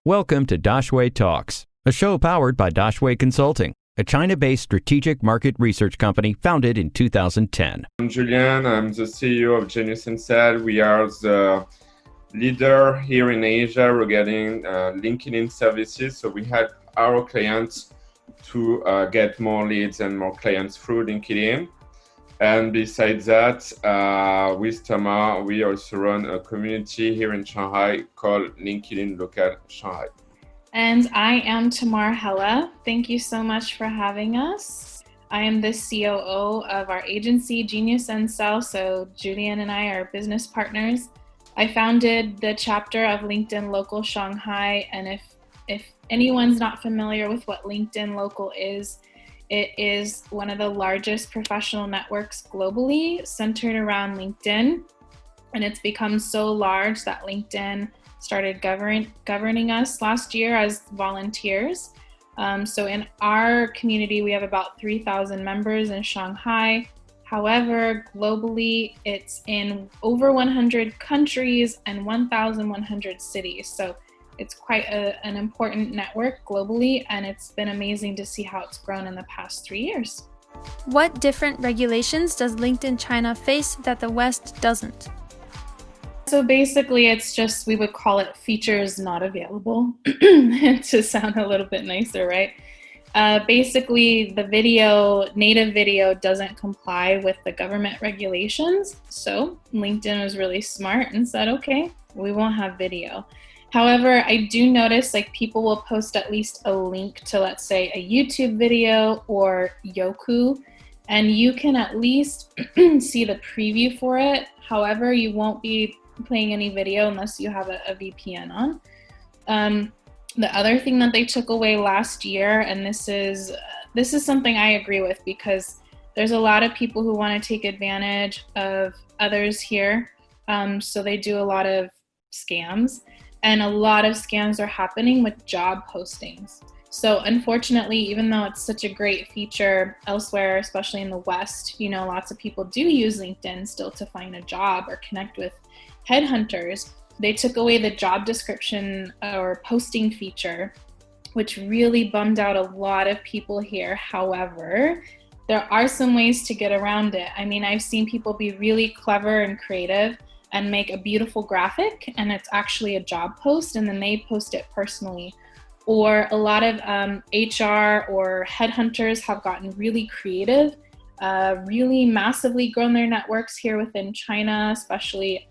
Welcome to Daxue Talks, a show powered by Daxue Consulting, a China-based strategic market research company founded in 2010. I'm Julien. I'm the CEO of Genius Insight. We are the leader here in Asia regarding LinkedIn services. So we help our clients to get more leads and more clients through LinkedIn. And besides that, with Thomas, we also run a community here in Shanghai called LinkedIn Local Shanghai. And I am Tamar Hella. Thank you so much for having us. I am the COO of our agency, Genius Insight. So Julien and I are business partners. I founded the chapter of LinkedIn Local Shanghai. And if anyone's not familiar with what LinkedIn Local is, it is one of the largest professional networks globally centered around LinkedIn. And it's become so large that LinkedIn started governing us last year as volunteers. So in our community, we have about 3,000 members in Shanghai. However, globally, it's in over 100 countries and 1,100 cities. So it's quite an important network globally, and it's been amazing to see how it's grown in the past 3 years. What different regulations does LinkedIn China face that the West doesn't? So basically, it's just, we would call it features not available to sound a little bit nicer, right? Basically, the native video doesn't comply with the government regulations. So LinkedIn was really smart and said, okay, we won't have video. However, I do notice people will post at least a link to, let's say, a YouTube video or Youku, and you can at least see the preview for it. However, you won't be playing any video unless you have a VPN on. The other thing that they took away last year, and this is something I agree with, because there's a lot of people who want to take advantage of others here. So they do a lot of scams. And a lot of scams are happening with job postings. So unfortunately, even though it's such a great feature elsewhere, especially in the West, lots of people do use LinkedIn still to find a job or connect with headhunters. They took away the job description or posting feature, which really bummed out a lot of people here. However, there are some ways to get around it. I mean, I've seen people be really clever and creative and make a beautiful graphic, and it's actually a job post, and then they post it personally. Or a lot of HR or headhunters have gotten really creative, really massively grown their networks here within China, especially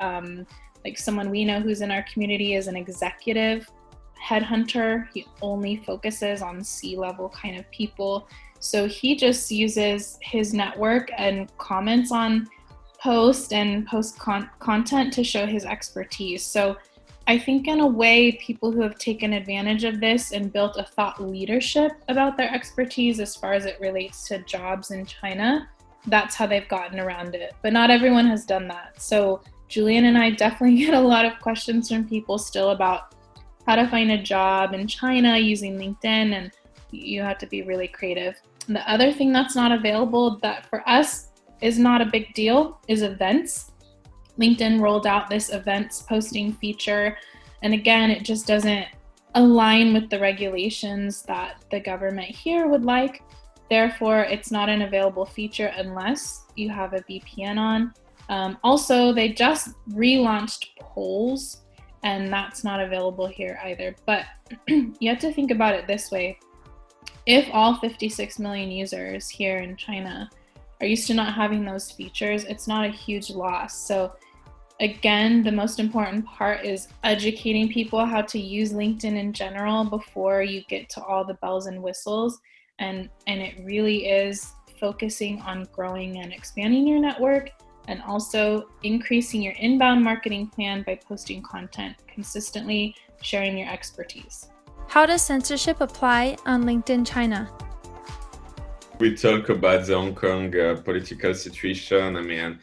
someone we know who's in our community is an executive headhunter. He only focuses on C-level kind of people. So he just uses his network and comments on post content to show his expertise. So I think in a way, people who have taken advantage of this and built a thought leadership about their expertise as far as it relates to jobs in China, that's how they've gotten around it. But not everyone has done that. So Julien and I definitely get a lot of questions from people still about how to find a job in China using LinkedIn, and you have to be really creative. And the other thing that's not available that for us is not a big deal is events. LinkedIn rolled out this events posting feature, and again, it just doesn't align with the regulations that the government here would like. Therefore, it's not an available feature unless you have a VPN on. Also, they just relaunched polls, and that's not available here either. But you have to think about it this way. If all 56 million users here in China are used to not having those features, it's not a huge loss. So again, the most important part is educating people how to use LinkedIn in general before you get to all the bells and whistles. And it really is focusing on growing and expanding your network, and also increasing your inbound marketing plan by posting content consistently, sharing your expertise. How does censorship apply on LinkedIn China? We talk about the Hong Kong political situation. I mean,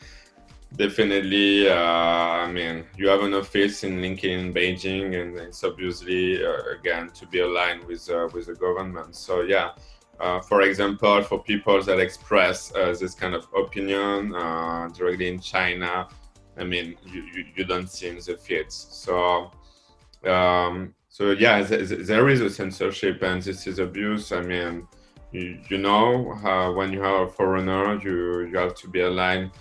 definitely, you have an office in LinkedIn in Beijing, and it's obviously, again, to be aligned with the government. So yeah, for example, for people that express this kind of opinion directly in China, I mean, you don't see in the feeds. So So yeah, there is a censorship, and this is abuse. I mean, you know, when you are a foreigner, you have to be aligned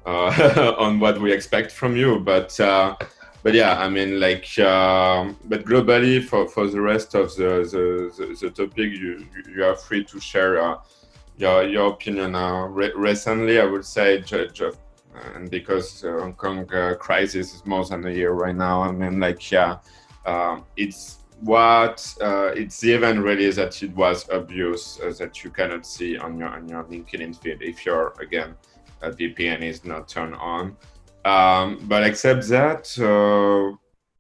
on what we expect from you. But yeah, I mean, like, but globally, for the rest of the topic, you are free to share your opinion. Recently, I would say, and because Hong Kong crisis is more than a year right now. I mean, like, yeah. It's even really that it was abuse that you cannot see on your LinkedIn feed if your VPN is not turned on. But except that,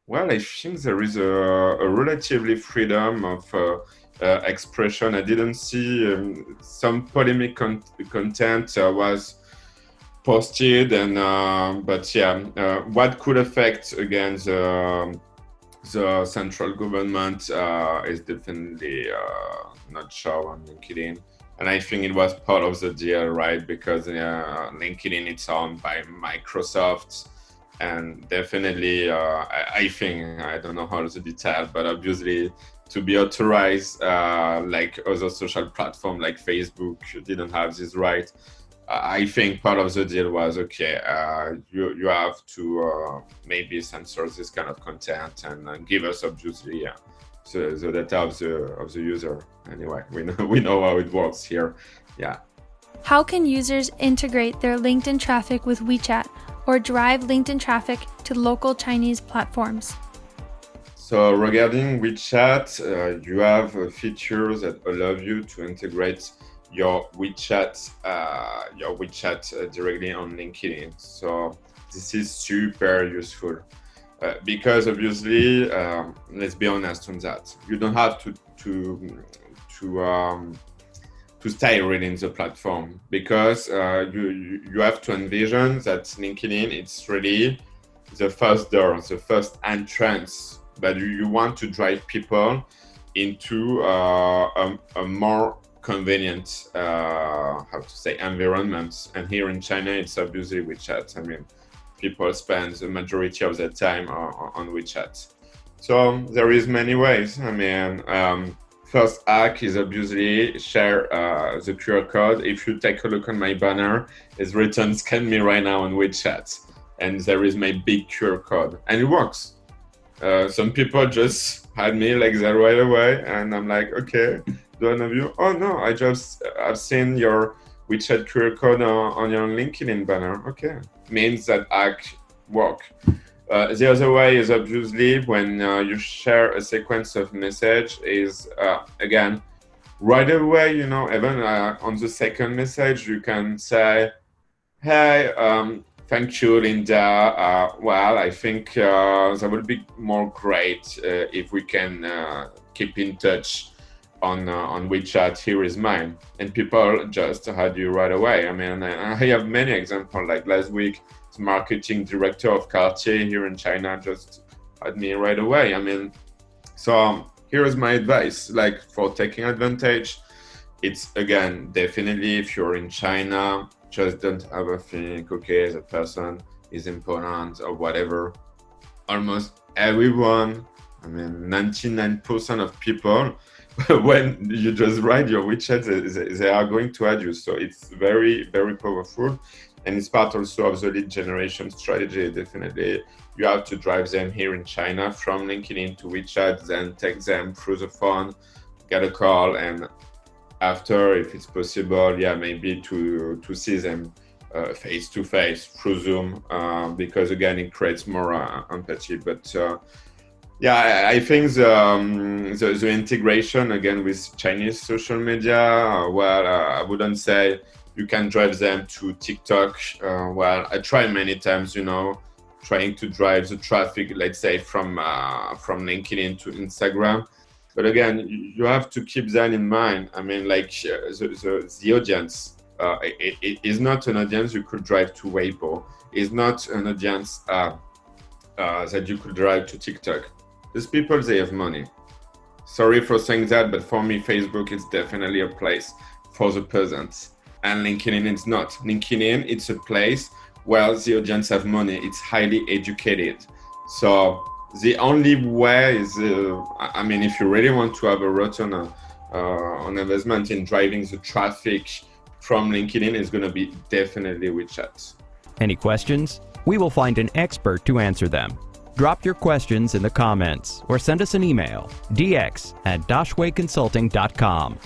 well, I think there is a relatively freedom of expression. I didn't see some polemic content was posted, and but yeah, what could affect again the central government is definitely not shown on LinkedIn. And I think it was part of the deal, right? Because LinkedIn is owned by Microsoft. And definitely, I think, I don't know all the detail, but obviously to be authorized like other social platforms like Facebook didn't have this right. I think part of the deal was, okay, you have to maybe censor this kind of content and give us obviously the data of the user. Anyway, we know how it works here. Yeah. How can users integrate their LinkedIn traffic with Wechat or drive LinkedIn traffic to local Chinese platforms? So regarding Wechat, you have features that allow you to integrate your Wechat directly on LinkedIn. So this is super useful because obviously, let's be honest on that. You don't have to stay really in the platform because you have to envision that LinkedIn it's really the first door, the first entrance, but you want to drive people into a more convenient environment. And here in China it's obviously Wechat. I mean, people spend the majority of their time on Wechat. So there is many ways. I mean, first hack is obviously share the QR code. If you take a look on my banner, it's written scan me right now on Wechat, and there is my big QR code, and it works. Some people just had me like that right away, and I'm like, okay, do one of you? Oh no, I've seen your Wechat QR code on your LinkedIn banner. Okay, means that hack work. The other way is obviously when you share a sequence of message is again right away. You know, even on the second message, you can say, "Hey, thank you, Linda. Well, I think that would be more great if we can keep in touch on Wechat. Here is mine." And people just had you right away. I mean, I have many examples. Like last week, the marketing director of Cartier here in China just had me right away. I mean, so here is my advice. Like for taking advantage, it's again definitely if you're in China, just don't ever think, okay, the person is important or whatever. Almost everyone, I mean, 99% of people, when you just write your Wechat, they are going to add you. So it's very, very powerful. And it's part also of the lead generation strategy. Definitely, you have to drive them here in China from LinkedIn to Wechat, then take them through the phone, get a call, and after, if it's possible, yeah, maybe to see them face to face through Zoom, because again, it creates more empathy. But yeah, I think the integration again with Chinese social media, well, I wouldn't say you can drive them to TikTok. Well, I tried many times, you know, trying to drive the traffic, let's say from LinkedIn to Instagram. But again, you have to keep that in mind. I mean, like the audience, it is not an audience you could drive to Weibo. It's not an audience that you could drive to TikTok. These people, they have money. Sorry for saying that, but for me, Facebook is definitely a place for the peasants. And LinkedIn is not. LinkedIn, it's a place where the audience have money. It's highly educated. So the only way is, I mean, if you really want to have a return on investment in driving the traffic from LinkedIn, is going to be definitely WeChat. Any questions? We will find an expert to answer them. Drop your questions in the comments or send us an email, dx@dashwayconsulting.com.